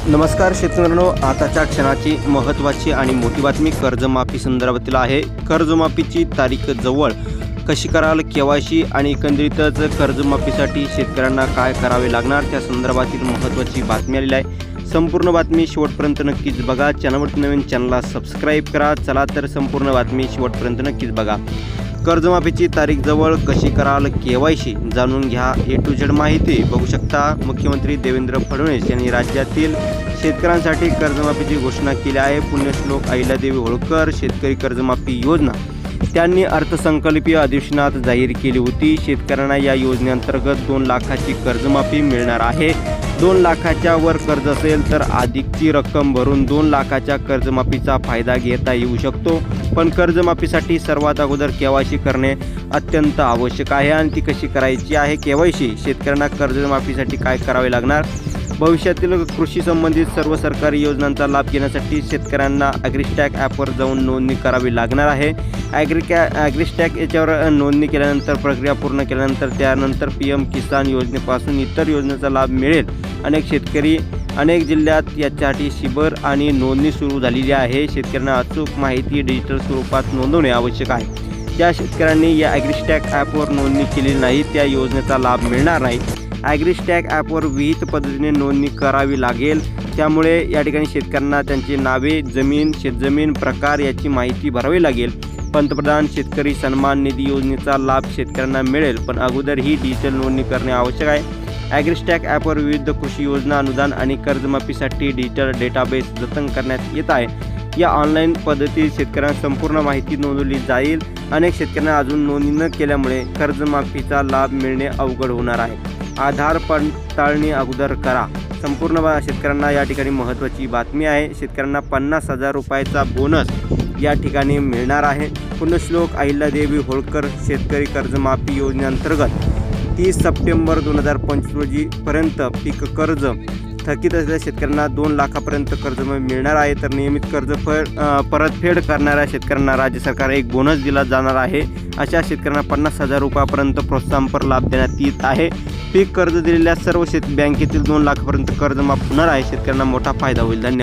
नमस्कार शेतकऱ्यांनो, आताच्या क्षणाची महत्त्वाची आणि मोठी बातमी कर्जमाफी संदर्भातील आहे। कर्जमाफीची तारीख जवळ, कशी कराल केवायसी आणि एकंदरीतच कर्जमाफीसाठी शेतकऱ्यांना काय करावे लागणार त्या संदर्भातील महत्त्वाची बातमी आलेली आहे। संपूर्ण बातमी शेवटपर्यंत नक्कीच बघा। चॅनलवरती नवीन चॅनलला सबस्क्राईब करा। चला तर संपूर्ण बातमी शेवटपर्यंत नक्कीच बघा। कर्जमाफीची तारीख जवळ, कशी कराल केवायसी जाणून घ्या। ए टू झेड माहिती बघू शकता। मुख्यमंत्री देवेंद्र फडणवीस यांनी राज्यातील शेतकऱ्यांसाठी कर्जमाफीची घोषणा केली आहे। पुण्यश्लोक अहिल्यादेवी होळकर शेतकरी कर्जमाफी योजना त्यांनी अर्थसंकल्पीय अधिवेशनात जाहीर केली होती। शेतकऱ्यांना या योजनेअंतर्गत 2 लाखाची कर्जमाफी मिळणार आहे। 2 लाखाच्या वर कर्ज असेल तर अधिकची रक्कम भरून 2 लाखाच्या कर्जमाफीचा फायदा घेता येऊ शकतो। पण कर्जमाफीसाठी सर्वात अगोदर केवायसी करणे अत्यंत आवश्यक आहे। आणि ती कशी करायची आहे केवायसी? शेतकऱ्यांना कर्जमाफीसाठी काय करावे लागणार? भविष्यातील कृषी संबंधित सर्व सरकारी योजनांचा लाभ घेण्यासाठी शेतकऱ्यांना ॲग्रीस्टॅक ॲपवर जाऊन नोंदणी करावी लागणार आहे। ॲग्रीस्टॅक याच्यावर नोंदणी केल्यानंतर, प्रक्रिया पूर्ण केल्यानंतर त्यानंतर PM किसान योजनेपासून इतर योजनेचा लाभ मिळेल। अनेक जिल्ह्यात याच्यासाठी शिबिर आणि नोंदणी सुरू झालेली आहे। शेतकऱ्यांना अचूक माहिती डिजिटल स्वरूपात नोंदवणे आवश्यक आहे। ज्या शेतकऱ्यांनी या ॲग्रीस्टॅक ॲपवर नोंदणी केलेली नाही त्या योजनेचा लाभ मिळणार नाही। ॲग्रीस्टॅक ॲपवर विहित पद्धतीने नोंदणी करावी लागेल। त्यामुळे या ठिकाणी शेतकऱ्यांना त्यांची नावे, जमीन, शेतजमीन, प्रकार याची माहिती भरावी लागेल। पंतप्रधान शेतकरी सन्मान निधी योजनेचा लाभ शेतकऱ्यांना मिळेल, पण अगोदर ही डिजिटल नोंदणी करणे आवश्यक आहे। ॲग्रीस्टॅक ॲपवर विविध कृषी योजना, अनुदान आणि कर्जमाफीसाठी डिजिटल डेटाबेस जतन करण्यात येत आहे। या ऑनलाईन पद्धतीत शेतकऱ्यांना संपूर्ण माहिती नोंदवली जाईल। अनेक शेतकऱ्यांना अजून नोंदणी न केल्यामुळे कर्जमाफीचा लाभ मिळणे अवघड होणार आहे। आधार पडताळणी अगोदर करा। संपूर्ण शेतकऱ्यांना या ठिकाणी महत्त्वाची बातमी आहे। शेतकऱ्यांना 50,000 रुपयाचा बोनस या ठिकाणी मिळणार आहे। पुण्यश्लोक अहिल्यादेवी होळकर शेतकरी कर्जमाफी योजनेअंतर्गत 30 सप्टेंबर 2025 रोजीपर्यंत पीक कर्ज थकीत असलेल्या शेतकऱ्यांना 2 लाखापर्यंत कर्ज मिळणार आहे। तर नियमित कर्ज परतफेड करणाऱ्या शेतकऱ्यांना राज्य सरकार एक बोनस दिला जाणार आहे। अशा शेतकऱ्यांना 50,000 रुपयापर्यंत प्रोत्साहनपर लाभ देण्यात येत आहे। पीक कर्ज दिलेल्या सर्व बँकेतील 2 लाखापर्यंत कर्ज माफ होणार आहे। शेतकऱ्यांना मोठा फायदा होईल। धन्यवाद।